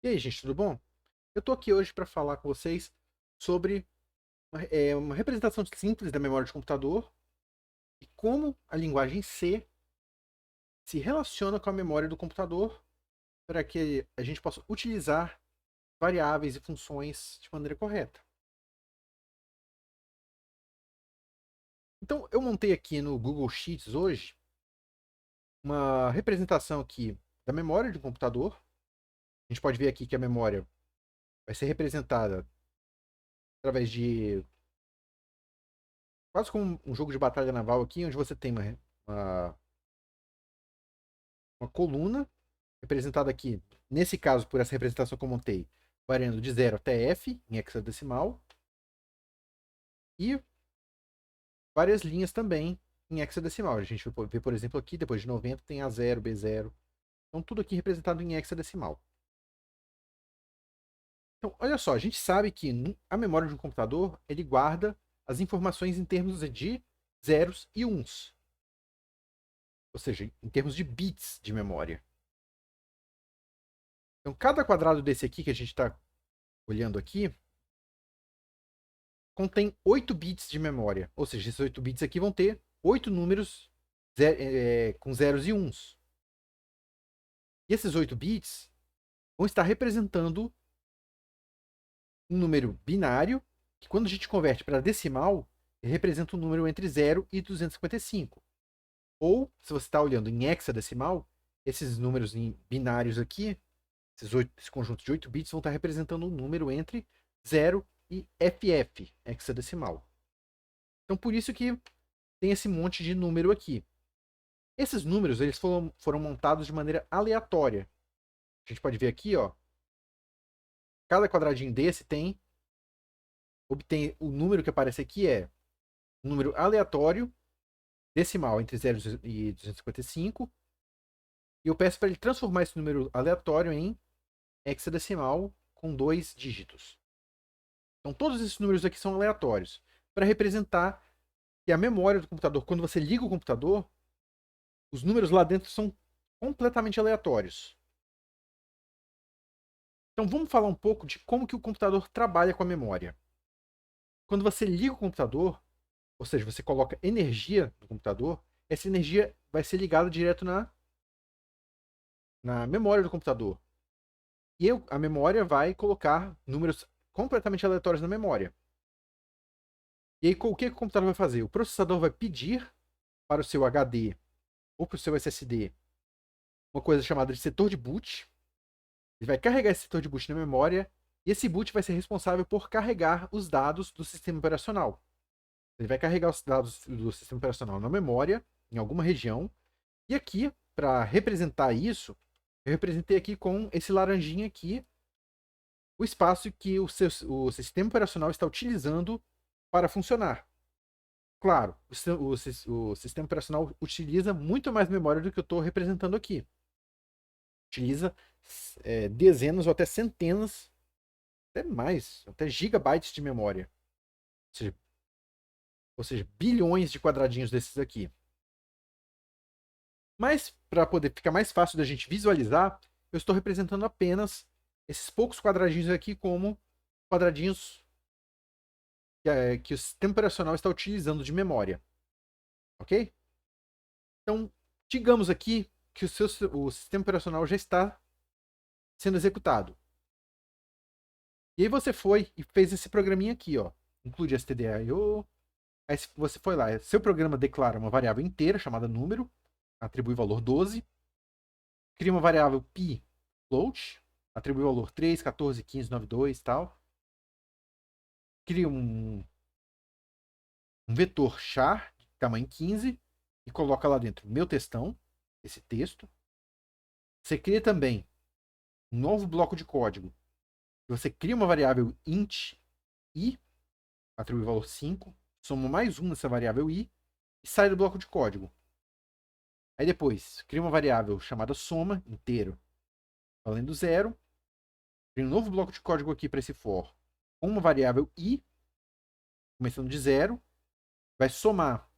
E aí, gente, tudo bom? Eu tô aqui hoje para falar com vocês sobre uma representação simples da memória de computador e como a linguagem C se relaciona com a memória do computador para que a gente possa utilizar variáveis e funções de maneira correta. Então, eu montei aqui no Google Sheets hoje uma representação aqui da memória de um computador. A gente pode ver aqui que a memória vai ser representada através de quase como um jogo de batalha naval aqui, onde você tem uma uma coluna representada aqui, nesse caso, por essa representação que eu montei, variando de 0 até F, em hexadecimal, e várias linhas também em hexadecimal. A gente vê, por exemplo, aqui, depois de 90, tem A0, B0. Então, tudo aqui representado em hexadecimal. Então, olha só, a gente sabe que a memória de um computador, ele guarda as informações em termos de zeros e uns. Ou seja, em termos de bits de memória. Então, cada quadrado desse aqui que a gente está olhando aqui, contém 8 bits de memória. Ou seja, esses 8 bits aqui vão ter 8 números com zeros e uns. E esses 8 bits vão estar representando um número binário, que quando a gente converte para decimal, representa um número entre 0 e 255. Ou, se você está olhando em hexadecimal, esses números binários aqui, esse conjunto de 8 bits, vão estar representando um número entre 0 e FF, hexadecimal. Então, por isso que tem esse monte de número aqui. Esses números eles foram montados de maneira aleatória. A gente pode ver aqui, ó. Cada quadradinho desse obtém o número que aparece aqui é um número aleatório, decimal entre 0 e 255. E eu peço para ele transformar esse número aleatório em hexadecimal com 2 dígitos. Então todos esses números aqui são aleatórios para representar que a memória do computador, quando você liga o computador, os números lá dentro são completamente aleatórios. Então vamos falar um pouco de como que o computador trabalha com a memória. Quando você liga o computador, ou seja, você coloca energia no computador, essa energia vai ser ligada direto na memória do computador. E a memória vai colocar números completamente aleatórios na memória. E aí, o que o computador vai fazer? O processador vai pedir para o seu HD ou para o seu SSD uma coisa chamada de setor de boot. Ele vai carregar esse setor de boot na memória e esse boot vai ser responsável por carregar os dados do sistema operacional. Ele vai carregar os dados do sistema operacional na memória, em alguma região. E aqui, para representar isso, eu representei aqui com esse laranjinha aqui o espaço que o sistema operacional está utilizando para funcionar. Claro, o sistema operacional utiliza muito mais memória do que eu estou representando aqui. Utiliza dezenas ou até centenas, até mais, até gigabytes de memória. Ou seja, bilhões de quadradinhos desses aqui. Mas, para poder ficar mais fácil da gente visualizar, eu estou representando apenas esses poucos quadradinhos aqui como quadradinhos que o sistema operacional está utilizando de memória. Ok? Então, digamos aqui que o sistema operacional já está sendo executado. E aí você foi e fez esse programinha aqui, ó. Include stdio. Aí você foi lá. Seu programa declara uma variável inteira chamada número, atribui valor 12. Cria uma variável pi float, atribui o valor 3, 14, 15, 92 e tal. Cria um vetor char de tamanho 15 e coloca lá dentro meu textão, esse texto. Você cria também um novo bloco de código. Você cria uma variável int i, atribui o valor 5, soma mais um nessa variável i e sai do bloco de código. Aí depois, cria uma variável chamada soma, inteiro, valendo 0. Cria um novo bloco de código aqui para esse for, com uma variável i, começando de 0. Vai somar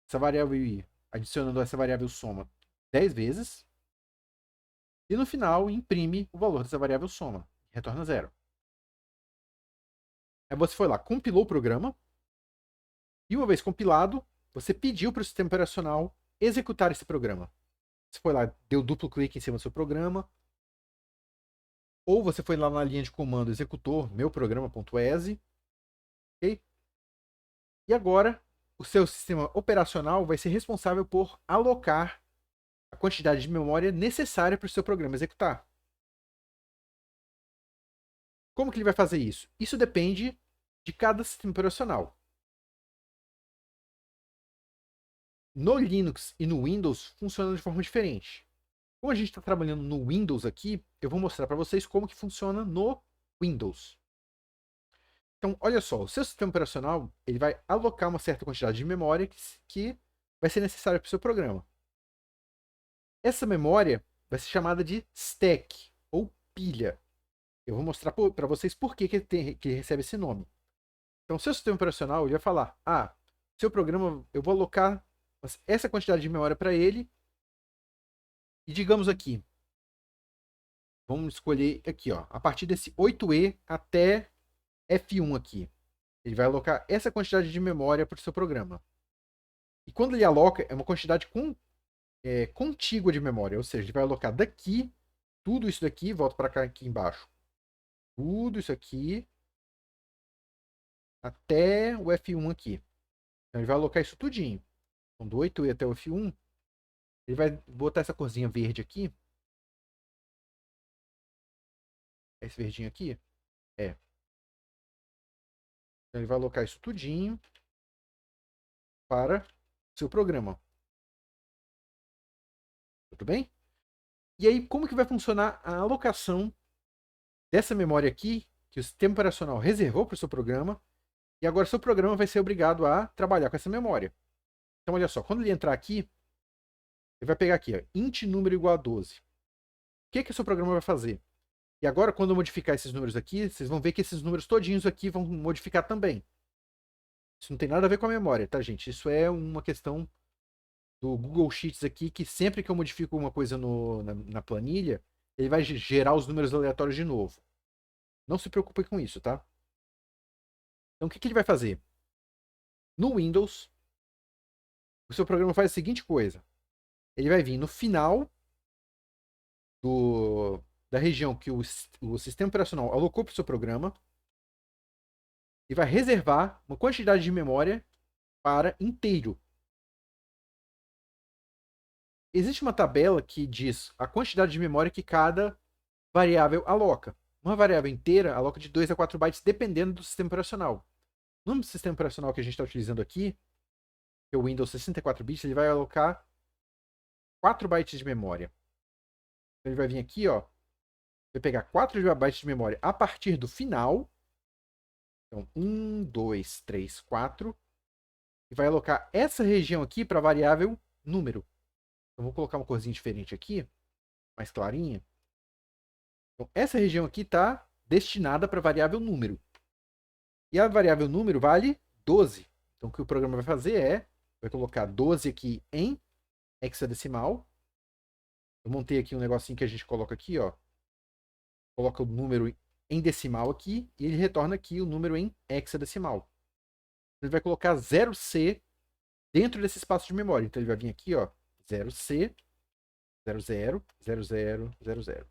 essa variável i, adicionando essa variável soma 10 vezes. E no final, imprime o valor dessa variável soma. Retorna 0. Aí você foi lá, compilou o programa. E uma vez compilado, você pediu para o sistema operacional executar esse programa. Você foi lá, deu duplo clique em cima do seu programa. Ou você foi lá na linha de comando, executor, meu programa.exe. Ok? E agora, o seu sistema operacional vai ser responsável por alocar a quantidade de memória necessária para o seu programa executar. Como que ele vai fazer isso? Isso depende de cada sistema operacional. No Linux e no Windows funciona de forma diferente. Como a gente está trabalhando no Windows aqui, eu vou mostrar para vocês como que funciona no Windows. Então, olha só, o seu sistema operacional ele vai alocar uma certa quantidade de memória que vai ser necessária para o seu programa. Essa memória vai ser chamada de stack, ou pilha. Eu vou mostrar para vocês por que ele recebe esse nome. Então, o seu sistema operacional ele vai falar, seu programa, eu vou alocar essa quantidade de memória para ele, e digamos aqui, vamos escolher aqui, ó, a partir desse 8E até F1 aqui. Ele vai alocar essa quantidade de memória para o seu programa. E quando ele aloca, é uma quantidade contígua de memória, ou seja, ele vai alocar daqui, tudo isso daqui, volta para cá aqui embaixo, tudo isso aqui, até o F1 aqui. Então ele vai alocar isso tudinho. Então do 8E até o F1, ele vai botar essa corzinha verde aqui. Esse verdinho aqui? É. Então ele vai alocar isso tudinho para o seu programa. Tudo bem? E aí, como que vai funcionar a alocação dessa memória aqui, que o sistema operacional reservou para o seu programa, e agora o seu programa vai ser obrigado a trabalhar com essa memória. Então, olha só, quando ele entrar aqui, ele vai pegar aqui, ó, int número igual a 12. O que o seu programa vai fazer? E agora, quando eu modificar esses números aqui, vocês vão ver que esses números todinhos aqui vão modificar também. Isso não tem nada a ver com a memória, tá, gente? Isso é uma questão do Google Sheets aqui, que sempre que eu modifico uma coisa na planilha, ele vai gerar os números aleatórios de novo. Não se preocupe com isso, tá? Então, o que ele vai fazer? No Windows, o seu programa faz a seguinte coisa. Ele vai vir no final da região que o sistema operacional alocou para o seu programa e vai reservar uma quantidade de memória para inteiro. Existe uma tabela que diz a quantidade de memória que cada variável aloca. Uma variável inteira aloca de 2 a 4 bytes, dependendo do sistema operacional. No sistema operacional que a gente está utilizando aqui, que é o Windows 64 bits, ele vai alocar 4 bytes de memória. Então ele vai vir aqui, ó, vai pegar 4 bytes de memória a partir do final. Então, 1, 2, 3, 4. E vai alocar essa região aqui para a variável número. Eu vou colocar uma corzinha diferente aqui, mais clarinha. Então, essa região aqui está destinada para a variável número. E a variável número vale 12. Então, o que o programa vai fazer vai colocar 12 aqui em hexadecimal. Eu montei aqui um negocinho que a gente coloca aqui, ó. Coloca o número em decimal aqui e ele retorna aqui o número em hexadecimal. Ele vai colocar 0C dentro desse espaço de memória. Então ele vai vir aqui, ó, 0C, 00, 00, 00.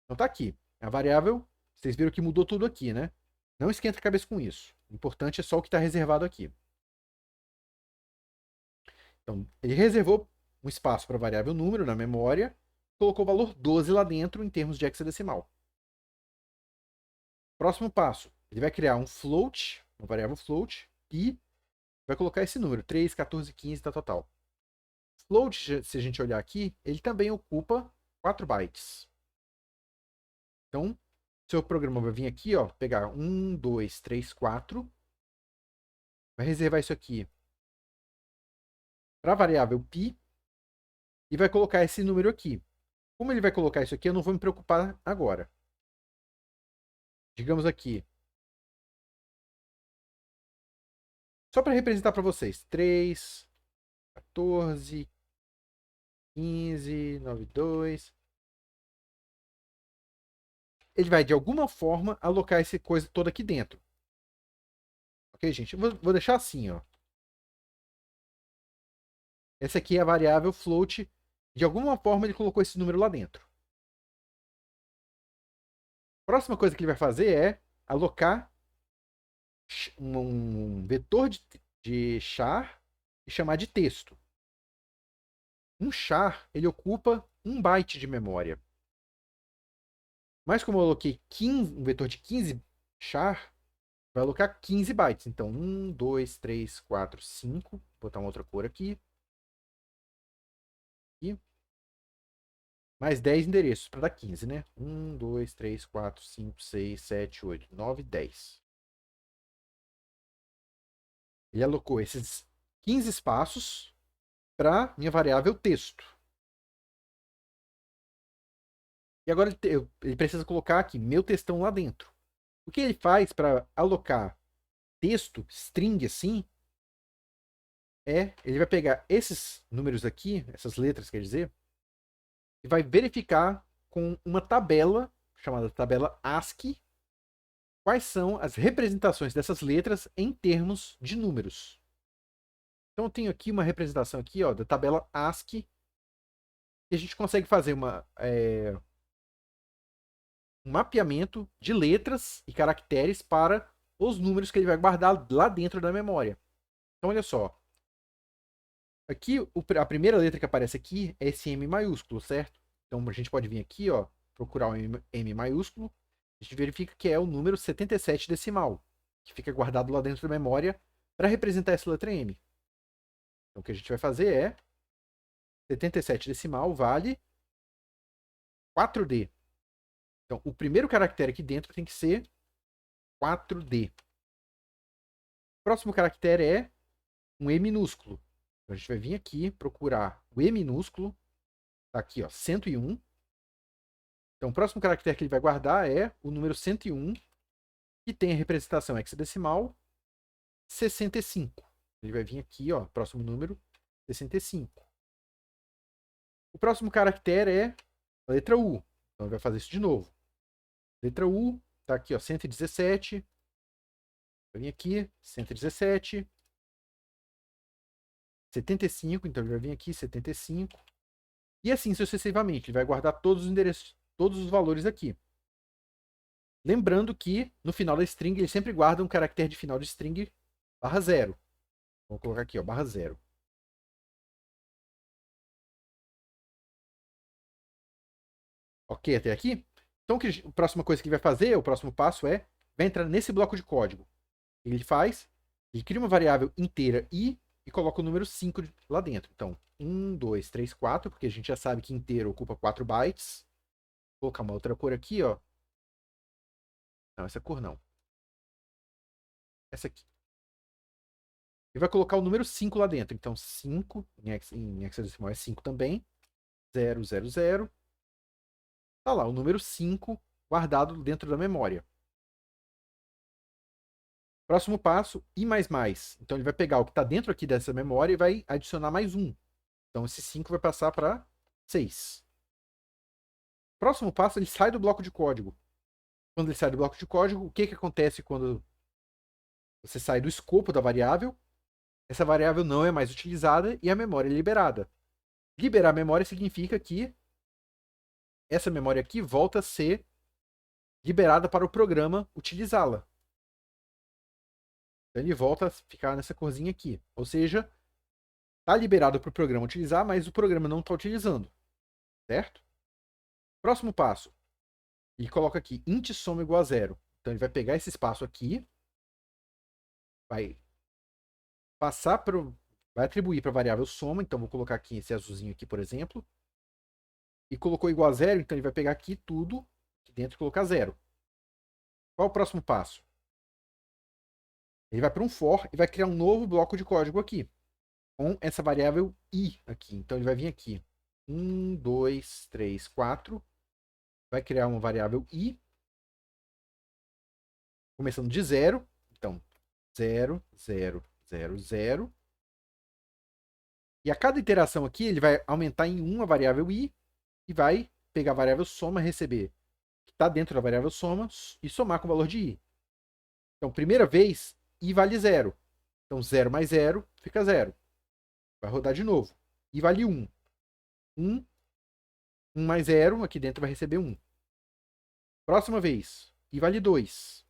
Então tá aqui. A variável, vocês viram que mudou tudo aqui, né? Não esquenta a cabeça com isso. O importante é só o que está reservado aqui. Então, ele reservou um espaço para a variável número na memória, colocou o valor 12 lá dentro em termos de hexadecimal. Próximo passo, ele vai criar um float, uma variável float, e vai colocar esse número, 3, 14, 15, tal, tal, tal. Float, se a gente olhar aqui, ele também ocupa 4 bytes. Então, seu programa vai vir aqui, ó, pegar 1, 2, 3, 4, vai reservar isso aqui para a variável π e vai colocar esse número aqui. Como ele vai colocar isso aqui, eu não vou me preocupar agora. Digamos aqui, só para representar para vocês, 3, 14, 15, 92. Ele vai, de alguma forma, alocar essa coisa toda aqui dentro. Ok, gente? Vou deixar assim, ó. Essa aqui é a variável float. De alguma forma, ele colocou esse número lá dentro. A próxima coisa que ele vai fazer é alocar um vetor de char e chamar de texto. Um char, ele ocupa 1 byte de memória. Mas como eu aloquei 15, um vetor de 15 char, vai alocar 15 bytes. Então, 1, 2, 3, 4, 5. Vou botar uma outra cor aqui. E mais 10 endereços para dar 15, né? 1, 2, 3, 4, 5, 6, 7, 8, 9, 10. Ele alocou esses 15 espaços para minha variável texto. E agora ele precisa colocar aqui meu textão lá dentro. O que ele faz para alocar texto, string assim, ele vai pegar esses números aqui, essas letras, quer dizer, e vai verificar com uma tabela chamada tabela ASCII quais são as representações dessas letras em termos de números. Então eu tenho aqui uma representação aqui, ó, da tabela ASCII e a gente consegue fazer um mapeamento de letras e caracteres para os números que ele vai guardar lá dentro da memória. Então olha só, aqui a primeira letra que aparece aqui é esse M maiúsculo, certo? Então a gente pode vir aqui, ó, procurar o M maiúsculo, a gente verifica que é o número 77 decimal, que fica guardado lá dentro da memória para representar essa letra M. Então o que a gente vai fazer é 77 decimal vale 4D. Então o primeiro caractere aqui dentro tem que ser 4D. O próximo caractere é um E minúsculo. Então a gente vai vir aqui procurar o E minúsculo, tá aqui, ó, 101. Então o próximo caractere que ele vai guardar é o número 101, que tem a representação hexadecimal 65. Ele vai vir aqui, ó, próximo número 65. O próximo caractere é a letra U. Então ele vai fazer isso de novo. Letra U, tá aqui, ó, 117. Vai vir aqui, 117. 75, então ele vai vir aqui, 75. E assim sucessivamente. Ele vai guardar todos os endereços, todos os valores aqui. Lembrando que no final da string ele sempre guarda um caractere de final de string barra 0. Vou colocar aqui, ó, barra 0. Ok até aqui? Então a próxima coisa que ele vai fazer, o próximo passo vai entrar nesse bloco de código. Ele faz, ele cria uma variável inteira i e coloca o número 5 lá dentro. Então, 1, 2, 3, 4, porque a gente já sabe que inteiro ocupa 4 bytes. Vou colocar uma outra cor aqui, ó. Não, essa cor não. Essa aqui. Ele vai colocar o número 5 lá dentro. Então, 5, em hexadecimal é 5 também. 0, 0, 0. Tá lá, o número 5 guardado dentro da memória. Próximo passo, i++. Então ele vai pegar o que está dentro aqui dessa memória e vai adicionar mais 1. Então esse 5 vai passar para 6. Próximo passo, ele sai do bloco de código. Quando ele sai do bloco de código, o que acontece quando você sai do escopo da variável? Essa variável não é mais utilizada e a memória é liberada. Liberar a memória significa que essa memória aqui volta a ser liberada para o programa utilizá-la. Então ele volta a ficar nessa corzinha aqui. Ou seja, está liberado para o programa utilizar, mas o programa não está utilizando. Certo? Próximo passo. Ele coloca aqui int soma igual a 0. Então ele vai pegar esse espaço aqui, vai passar para vai atribuir para a variável soma. Então vou colocar aqui esse azulzinho aqui, por exemplo. E colocou igual a 0, então ele vai pegar aqui tudo aqui dentro e colocar 0. Qual o próximo passo? Ele vai para um for e vai criar um novo bloco de código aqui, com essa variável i aqui. Então ele vai vir aqui, 1, 2, 3, 4, vai criar uma variável i, começando de 0. Então, 0, 0, 0, 0. E a cada iteração aqui, ele vai aumentar em 1 a variável i e vai pegar a variável soma, receber que está dentro da variável soma e somar com o valor de i. Então, primeira vez, i vale 0. Então, 0 mais 0 fica 0. Vai rodar de novo. I vale 1. 1, 1 mais 0, aqui dentro vai receber 1. Próxima vez, i vale 2.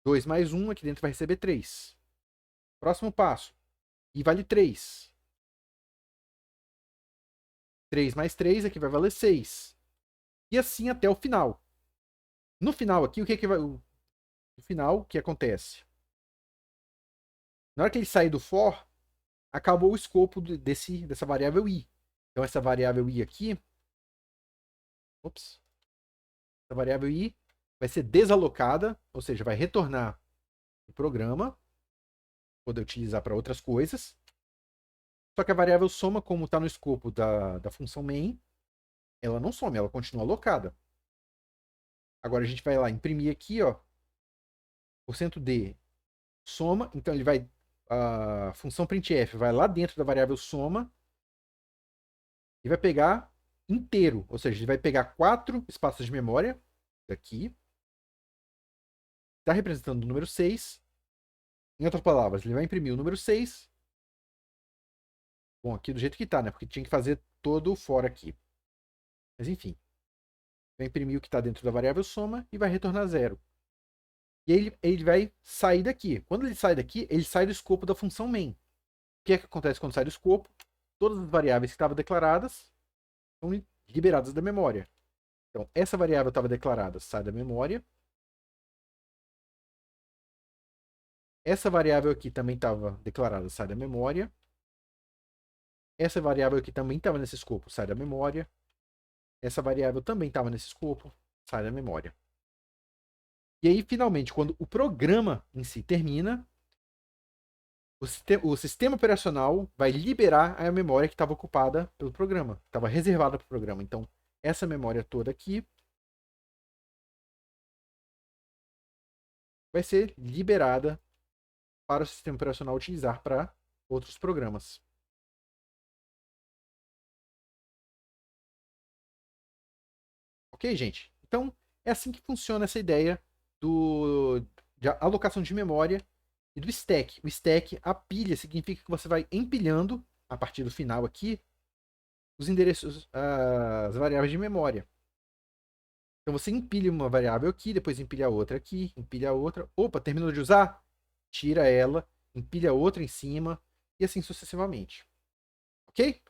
2 mais 1, aqui dentro vai receber 3. Próximo passo, i vale 3. 3 mais 3, aqui vai valer 6. E assim até o final. No final aqui, o que vai... No final, o que acontece? Na hora que ele sair do for, acabou o escopo dessa variável i. Então, essa variável i aqui... Ops. Essa variável i vai ser desalocada, ou seja, vai retornar o programa, poder utilizar para outras coisas. Só que a variável soma, como está no escopo da função main, ela não some, ela continua alocada. Agora a gente vai lá imprimir aqui, ó, %d soma, então ele vai, a função printf vai lá dentro da variável soma e vai pegar inteiro, ou seja, ele vai pegar 4 espaços de memória daqui, está representando o número 6. Em outras palavras, ele vai imprimir o número 6. Bom, aqui do jeito que está, né? Porque tinha que fazer todo o for aqui. Mas enfim. Vai imprimir o que está dentro da variável soma e vai retornar 0. E aí ele vai sair daqui. Quando ele sai daqui, ele sai do escopo da função main. O que é que acontece quando sai do escopo? Todas as variáveis que estavam declaradas são liberadas da memória. Então, essa variável estava declarada, sai da memória. Essa variável aqui também estava declarada, sai da memória. Essa variável aqui também estava nesse escopo, sai da memória. Essa variável também estava nesse escopo, sai da memória. E aí, finalmente, quando o programa em si termina, o sistema operacional vai liberar a memória que estava ocupada pelo programa, estava reservada para o programa. Então, essa memória toda aqui vai ser liberada para o sistema operacional utilizar para outros programas. Ok, gente? Então, é assim que funciona essa ideia de alocação de memória e do stack. O stack, a pilha, significa que você vai empilhando, a partir do final aqui, os endereços, as variáveis de memória. Então você empilha uma variável aqui, depois empilha outra aqui, empilha outra. Opa, terminou de usar? Tira ela, empilha outra em cima e assim sucessivamente. Ok?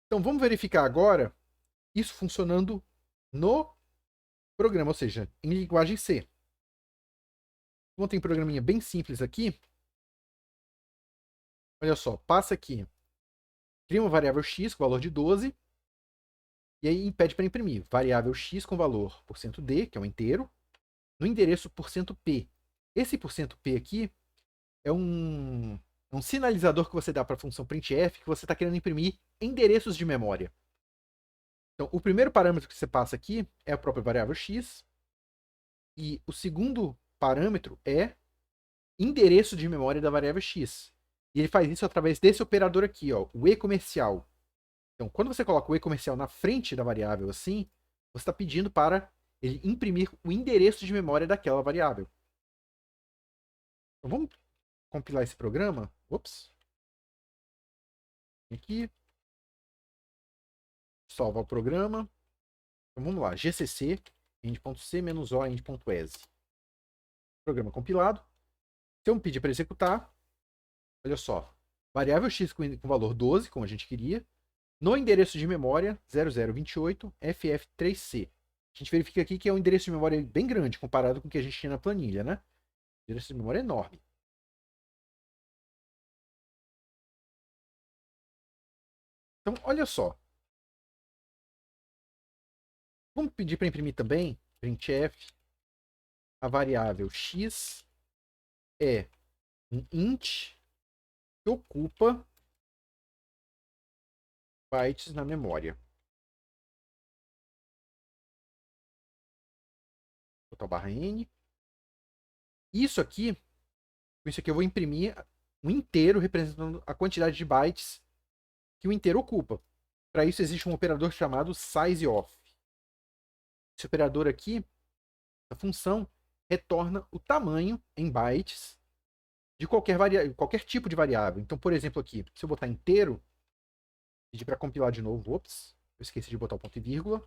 Então vamos verificar agora isso funcionando no programa, ou seja, em linguagem C. Então tem um programinha bem simples aqui. Olha só, passa aqui, cria uma variável x com valor de 12 e aí pede para imprimir variável x com valor %d, que é um inteiro, no endereço %p. Esse %p aqui é um sinalizador que você dá para a função printf que você está querendo imprimir endereços de memória. Então, o primeiro parâmetro que você passa aqui é a própria variável x, e o segundo parâmetro é endereço de memória da variável x. E ele faz isso através desse operador aqui, ó, o e-comercial. Então, quando você coloca o e-comercial na frente da variável assim, você está pedindo para ele imprimir o endereço de memória daquela variável. Então, vamos compilar esse programa. Ops. Aqui. Salvar o programa. Então, vamos lá. gcc end.c-o end.exe. Programa compilado. Se eu me pedir para executar, olha só. Variável x com valor 12, como a gente queria, no endereço de memória 0028 ff3c. A gente verifica aqui que é um endereço de memória bem grande comparado com o que a gente tinha na planilha, né? O endereço de memória é enorme. Então, olha só. Vamos pedir para imprimir também printf. A variável x é um int que ocupa bytes na memória. Total barra n. Isso aqui, com isso aqui eu vou imprimir um inteiro representando a quantidade de bytes que o inteiro ocupa. Para isso existe um operador chamado sizeOf. Esse operador aqui, a função, retorna o tamanho em bytes de qualquer tipo de variável. Então, por exemplo, aqui, se eu botar inteiro, pedir para compilar de novo, ops, eu esqueci de botar o ponto e vírgula.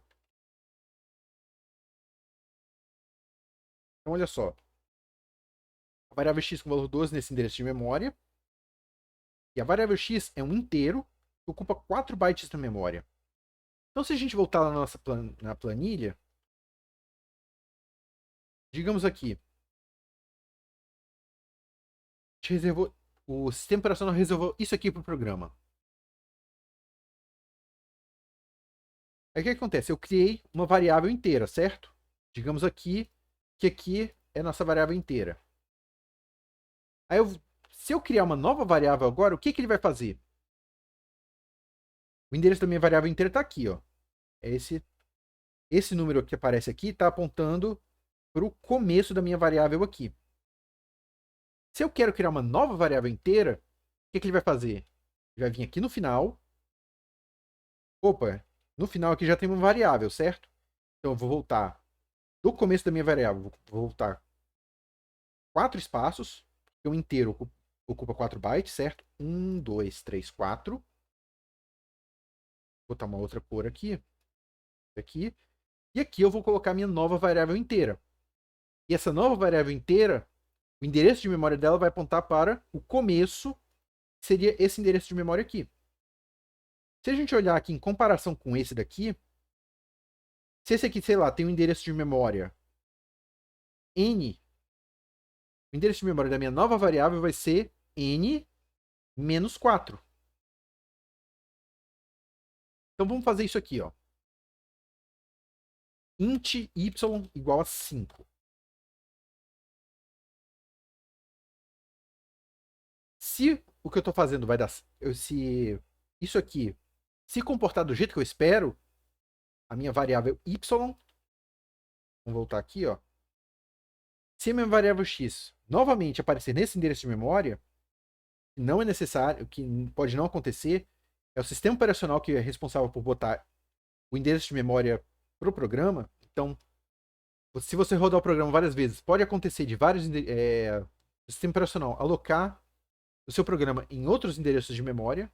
Então, olha só. A variável x com valor 12 nesse endereço de memória. E a variável x é um inteiro que ocupa 4 bytes da memória. Então, se a gente voltar lá na nossa na planilha, digamos aqui, a gente reservou, o sistema operacional reservou isso aqui para o programa. Aí o que acontece? Eu criei uma variável inteira, certo? Digamos aqui que aqui é a nossa variável inteira. Aí, se eu criar uma nova variável agora, o que ele vai fazer? O endereço da minha variável inteira está aqui, ó. Esse número que aparece aqui está apontando para o começo da minha variável aqui. Se eu quero criar uma nova variável inteira, o que ele vai fazer? Ele vai vir aqui no final. Opa, no final aqui já tem uma variável, certo? Então eu vou voltar do começo da minha variável, vou voltar 4 espaços, porque o inteiro ocupa 4 bytes, certo? 1, 2, 3, 4. Vou botar uma outra cor aqui. Aqui. E aqui eu vou colocar minha nova variável inteira. E essa nova variável inteira, o endereço de memória dela vai apontar para o começo, que seria esse endereço de memória aqui. Se a gente olhar aqui em comparação com esse daqui, se esse aqui, sei lá, tem um endereço de memória n, o endereço de memória da minha nova variável vai ser n menos 4. Então vamos fazer isso aqui, ó. Int y igual a 5. Se o que eu estou fazendo vai dar... Se isso aqui se comportar do jeito que eu espero, a minha variável y... Vamos voltar aqui, ó. Se a minha variável x novamente aparecer nesse endereço de memória, não é necessário, o que pode não acontecer, é o sistema operacional que é responsável por botar o endereço de memória para o programa. Então, se você rodar o programa várias vezes, pode acontecer de vários o sistema operacional alocar o seu programa em outros endereços de memória.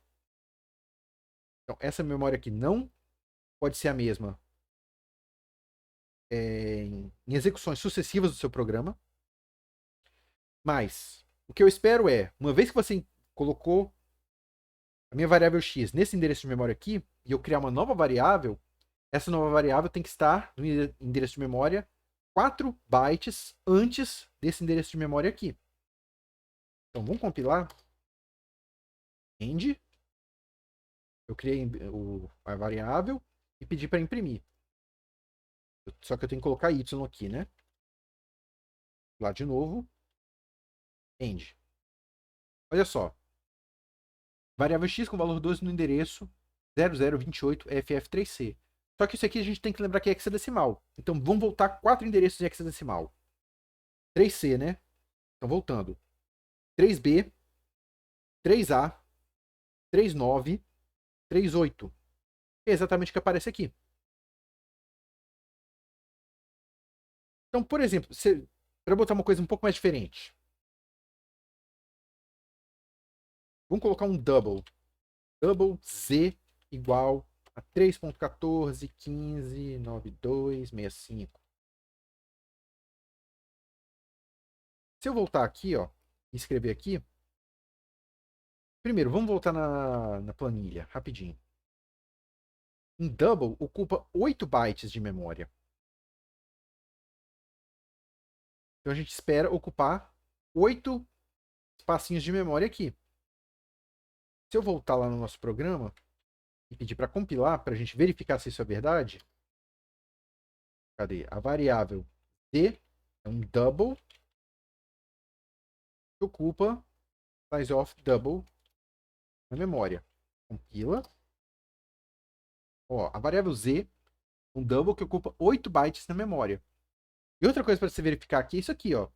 Então, essa memória aqui não pode ser a mesma em execuções sucessivas do seu programa. Mas, o que eu espero é, uma vez que você colocou a minha variável x nesse endereço de memória aqui, e eu criar uma nova variável, essa nova variável tem que estar no endereço de memória 4 bytes antes desse endereço de memória aqui. Então vamos compilar. End. Eu criei a variável e pedi para imprimir. Só que eu tenho que colocar y aqui, né? Lá de novo. End. Olha só. Variável x com valor 12 no endereço 0028ff3c. Só que isso aqui a gente tem que lembrar que é hexadecimal. Então vamos voltar 4 endereços de hexadecimal. 3c, né? Então voltando. 3b, 3a, 39, 38. É exatamente o que aparece aqui. Então, por exemplo, para botar uma coisa um pouco mais diferente. Vamos colocar um double. Double z igual a 3.14.15.92.65. Se eu voltar aqui, ó, e escrever aqui. Primeiro, vamos voltar na planilha, rapidinho. Um double ocupa 8 bytes de memória. Então a gente espera ocupar 8 espacinhos de memória aqui. Se eu voltar lá no nosso programa e pedir para compilar, para a gente verificar se isso é verdade. Cadê? A variável d é um double que ocupa size of double na memória. Compila. Ó, a variável z, um double que ocupa 8 bytes na memória. E outra coisa para você verificar aqui é isso aqui, ó.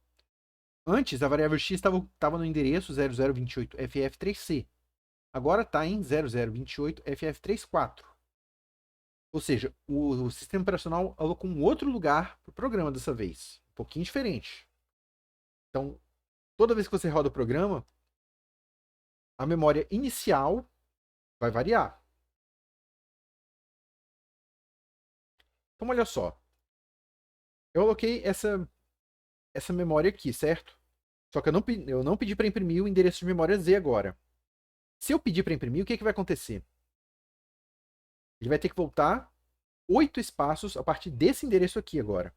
Antes, a variável x estava no endereço 0028ff3c. Agora está em 0028ff34. Ou seja, o sistema operacional alocou um outro lugar para o programa dessa vez. Um pouquinho diferente. Então, toda vez que você roda o programa, a memória inicial vai variar. Então, olha só. Eu aloquei essa memória aqui, certo? Só que eu não pedi para imprimir o endereço de memória Z agora. Se eu pedir para imprimir, o que vai acontecer? Ele vai ter que voltar 8 espaços a partir desse endereço aqui agora.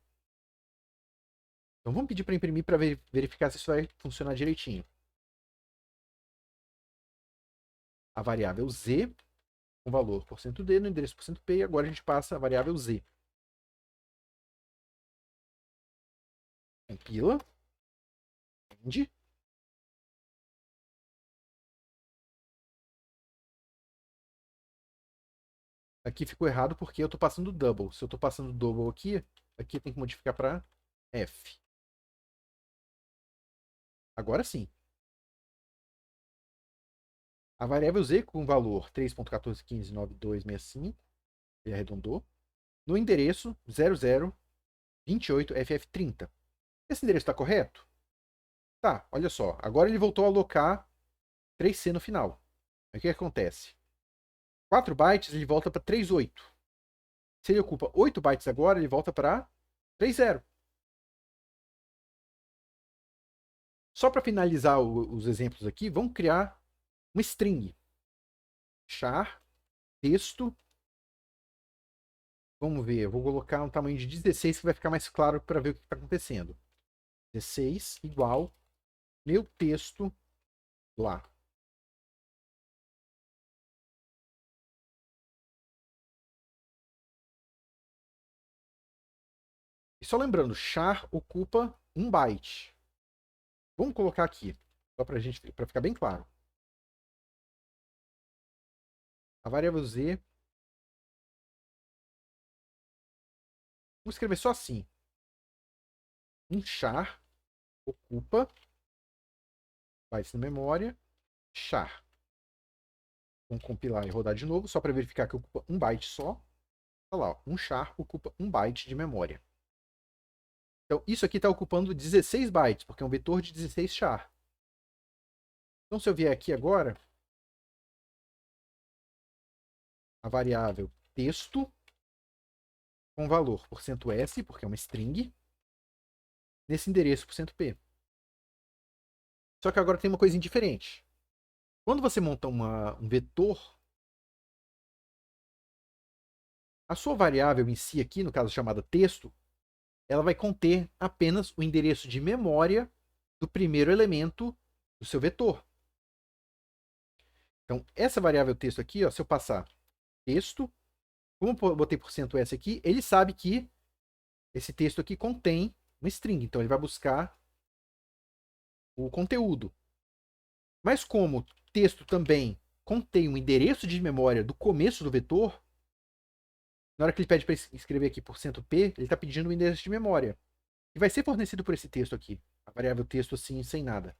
Então vamos pedir para imprimir para verificar se isso vai funcionar direitinho. A variável Z, com valor %d no endereço %p, e agora a gente passa a variável Z. Compila. End. Aqui ficou errado porque eu estou passando double. Se eu estou passando double aqui tem que modificar para F. Agora sim. A variável Z com valor 3.14159265, ele arredondou, no endereço 0028ff30. Esse endereço está correto? Tá, olha só. Agora ele voltou a alocar 3C no final. Aí o que acontece? 4 bytes ele volta para 38. Se ele ocupa 8 bytes agora, ele volta para 30. Só para finalizar os exemplos aqui, vamos criar uma string. Char texto. Vamos ver, eu vou colocar um tamanho de 16 que vai ficar mais claro para ver o que está acontecendo. 16 igual meu texto lá. E só lembrando, char ocupa 1 byte. Vamos colocar aqui, só para ficar bem claro. A variável Z. Vamos escrever só assim. Um char ocupa bytes na memória, char. Vamos compilar e rodar de novo, só para verificar que ocupa 1 byte só. Olha lá, ó, um char ocupa 1 byte de memória. Então, isso aqui está ocupando 16 bytes, porque é um vetor de 16 char. Então, se eu vier aqui agora, a variável texto com valor %s, porque é uma string, nesse endereço %p. Só que agora tem uma coisinha diferente. Quando você monta um vetor, a sua variável em si aqui, no caso chamada texto, ela vai conter apenas o endereço de memória do primeiro elemento do seu vetor. Então, essa variável texto aqui, ó, se eu passar texto, como eu botei %s aqui, ele sabe que esse texto aqui contém uma string. Então, ele vai buscar o conteúdo. Mas como texto também contém um endereço de memória do começo do vetor, na hora que ele pede para escrever aqui %p, ele está pedindo um endereço de memória. E vai ser fornecido por esse texto aqui. A variável texto assim, sem nada.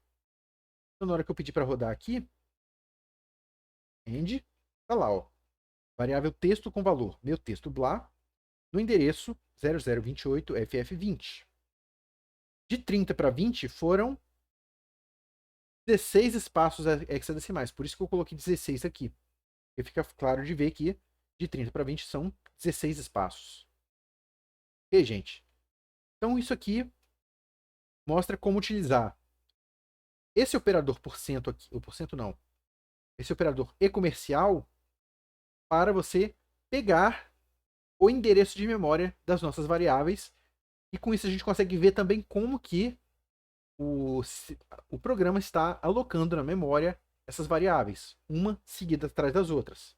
Então, na hora que eu pedir para rodar aqui, end, tá lá, ó. Variável texto com valor, meu texto blá, no endereço 0028ff20. De 30 para 20 foram 16 espaços hexadecimais. Por isso que eu coloquei 16 aqui. Porque fica claro de ver que de 30 para 20 são 16 espaços. Ok, gente? Então isso aqui mostra como utilizar esse operador % aqui, o % não, esse operador e-comercial para você pegar o endereço de memória das nossas variáveis. E com isso a gente consegue ver também como que o programa está alocando na memória essas variáveis, uma seguida atrás das outras.